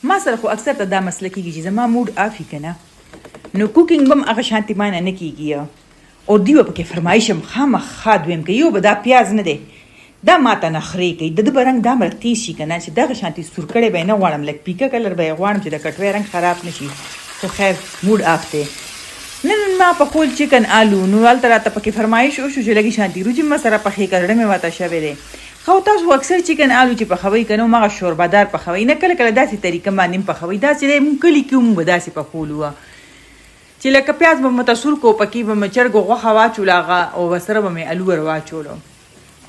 ما سره خو اکثر ته دا مسله کېږي چې زما موډ آف وي که نه نو کوکینګ به هم هغه شانتې مانه نه کېږي او دوی به پکې فرمایش هم خامخا دویم کوي یو به دا پیاز نه دی دا ماته نخرې کوي د ده به رنګ دا مره تیز شي که نه چې دغه شانتې سور کړی به یې نه غواړم لږ پیکه کلر به یې غواړم چې د کټوۍ رنګ خراب نه شي خو خیر موډ آف دی نن ما پخول چکن آلو نو هلته راته پکې فرمایش وشو چې لږې شانتې روجي ما سره پخې کړه زړه مې ورته شوی دی خو تاسو اکثر چکن آلو چې پخوئ که نه هماغه شوربهدار پخوئ نه کله کله داسې طریقه باندې هم پخوئ داسې دی مونږ کلي کې مونږ به داسې پخولو چې لکه پیاز به مې تسور کو پکې به مې چرګو غوښه واچول هغه او ورسره به مې الو ور واچولو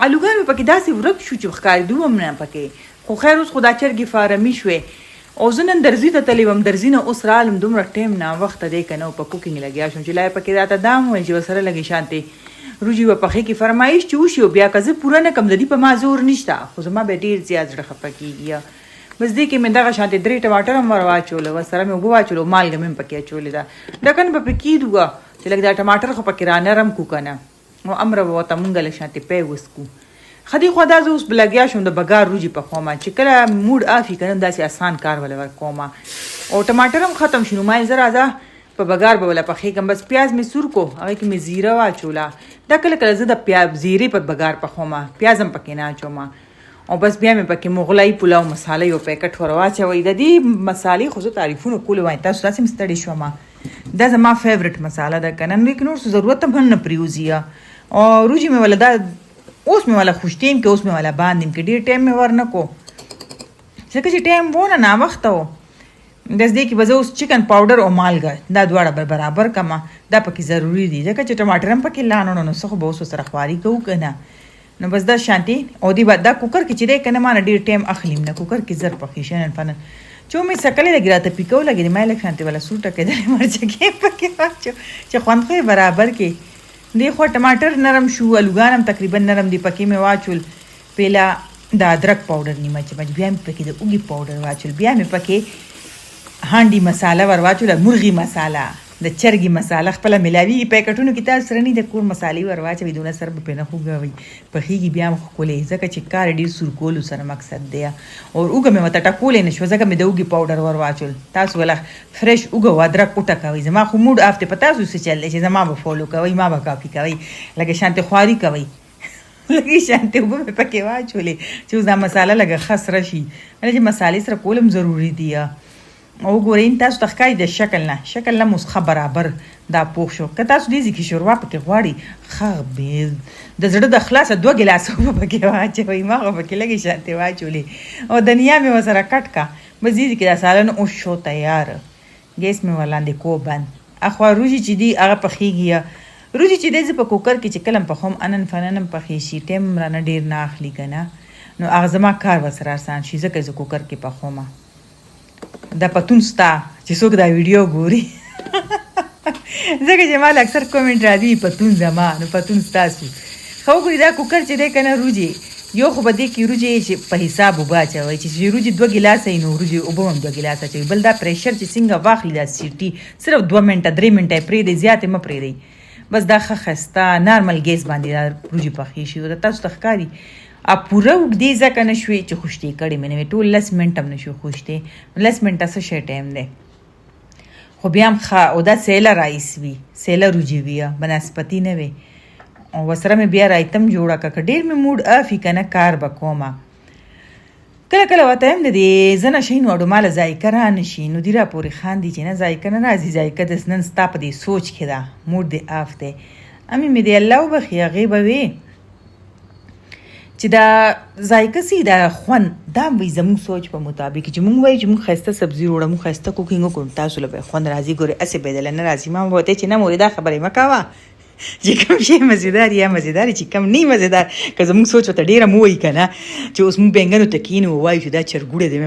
الوګان مې پکې داسې ورک شو چې ښکارېدو هم نه پکې خو خیر اوس خو دا چرګې فارمي شوې او زه نن درزي ته تللی وم درزي نه اوس رالم دومره ټایم ناوخته دی که نه په کوکینګ لګیا شوم چې لا یې پکې راته دا هم وویل چې ورسره لږې شانتې روجي به پخې کې فرمایش چې وشي او بیا که زه پوره نه کړم د دې په ما زور نشته خو زما بیا ډېر زیات زړه خفه کېږي بس دې کې مې دغه شانتې 3 ټماټر هم ور واچول ورسره مې اوبه واچول او مالګه مې هم پکې اچولې ده ډکن به پکې کېدو چې لږ دا ټماټر خو پکې را نرم کو که نه او امره به ورته مونږ لږ شانتې پی وسکو خدي خو دا زه اوس لګیا شوم د بګار روجي پخوم چې کله موډ آف وي که نه داسې اسان کار وله ورکوم او ټماټر هم ختم شو نو ما یې زه راځه په بګار به وله پخې کړم بس پیاز مې سور کو هغې کې مې زیره واچوله دا کله کله زه د زیرې په بګار پخوم پیاز هم پکې نه اچوم او بس بیا مې پکې مغلۍ پلاو مساله یو پیکټ ور واچوئ د دې مسالې خو زه تعریفونه کول وایم تاسو داسې مې ستړې شوم دا زما فیورټ مساله ده که نه لیکن نور څه ضرورت هم نه پرېوځي او روجي مې وله دا اوس مې والا خوش ټیم کې اوس مې والا باندې کې ډېر ټایم مې ورنه کو ځکه چې ټایم وونه ناوخته و داس دې کې به زه اوس چکن پاوډر او مالګه دا دواړه به برابر کړم دا پکې ضروري دي ځکه چې ټماټر هم پکې لا نه نو څه خو به اوس ورسره خواري کوو که نه نو بس دا شانتې او دې بعد دا کوکر کې چې دی که نه ما نه ډېر ټایم اخلي نه کوکر کې زر پخې شي نن فنن چې مې سکلې لګي راته پیکو لګېدې ما یې لږ شانتې والا سور ټکېدلې مرچکې پکې واچو چې خوند خو یې برابر کې دی خو ټماټر نرم شو الوګان هم تقریبا نرم دی پکې مې واچول پیلا د ادرک پاوډر نیمه چمچ بیا مې پکې د اوږې پاوډر واچول بیا مې پکې هانډي مساله ور واچوله مرغي مساله د چرګي مساله خپله ملاویږي پیکټونو کې تاسو سره نه د کور مسالې ور واچوي دونه سر به پرې نه خوږوي پخېږي بیا هم ښکلی ځکه چې کار ډېر سور کولو سره مقصد دی او اوږه مې ورته ټکولی نه شوه ځکه مې د اوږې پاوډر ور واچول تاسو وله فرش اوږه او ادرک وټکوئ زما خو موډ آف دی په تاسو څه چل دی چې زما به فالو کوئ ما به کاپي کوئ لکه شانتې خواري کوئ لږې شانتې اوبه مې پکې واچولې چې اوس دا مساله لږه ښه سره شي چې مسالې سره کول هم ضروري دي او ګورئ تاسو ته ښکاري د شکل نه اوس ښه برابر دا پوخ شو که تاسو دې ځای کې شوروا پکې غواړئ ښه د زړه د خلاصه 2 ګیلاسه اوبه پکې واچوئ ما خو پکې لږې شانتې واچولې او دنیا مې ورسره کټ کا بس دې ځای کې دا سالن اوس شو تیار ګیس مې ورلاندې کو بند اخوا روجي چې دي هغه پخېږي روجي چې دی زه په کوکر کې چې کله هم پخوم انن فنن هم پخې شي ټایم رانه ډېر نه اخلي که نه نو هغه زما کار ورسره اسان شي ځکه زه کوکر کې پخوم دا پتون ستا چې څوک دا ویډیو ګوري ځکه چې مال اکثر کومنټ راځي پتون زما نو پتون ستاسو خو ګوري دا کوکر چې دی که نه روجي یو خو به دې کې روجي چې په حساب اوبه اچوئ چې روجي 2 ګیلاسه وي نو روجي اوبه هم 2 ګیلاسه اچوئ بل دا پریشر چې څنګه واخلي دا سیټي صرف 2 منټه 3 منټه یې پرېږدئ زیاتې مه پرېږدئ بس دا ښه ښایسته نارمل ګیس باندې دا روجي پخې شي او تاسو ته ښکاري پوره اوږدې ځکه نه شوې چې خوشتې کړې مې نه وې ټول 10 منټه هم نه شوې خوشتې 10 منټه څه شی ټایم دی خو بیا هم ښه او دا سیله رایس وي سیله روجي وي بنسپتي نه وي او ورسره مې بیا رایتم جوړه کړه که ډېر مې موډ آف وي که نه کار به کومه کله کله ورته یم د دې زه نه شی نو اډو ماله ذایقه را نه شي نو دي را پورې خاندي چې نه ذایقه نه راځي ذایقه د نن ستا په دې سوچ کې ده موډ دې آف دی امې مې دې الله وبخي هغې به وې چې دا ذایقه سي دا خوند دا وي زموږ سوچ په مطابق چې موږ وایو چې موږ ښایسته سبزي وړو موږ ښایسته کوکینګ وکړو تاسو له به خوند راځي ګورئ هسې به دله نه راځي ما به ورته چې نه مورې دا خبرې مه کوه چې کوم شی مزیدار یا مزیدار چې کم نه مزیدار که زموږ سوچ ورته ډېره مو وایي که نه چې اوس موږ بینګنو ته کښېنو ووایو چې دا چرګوړی دی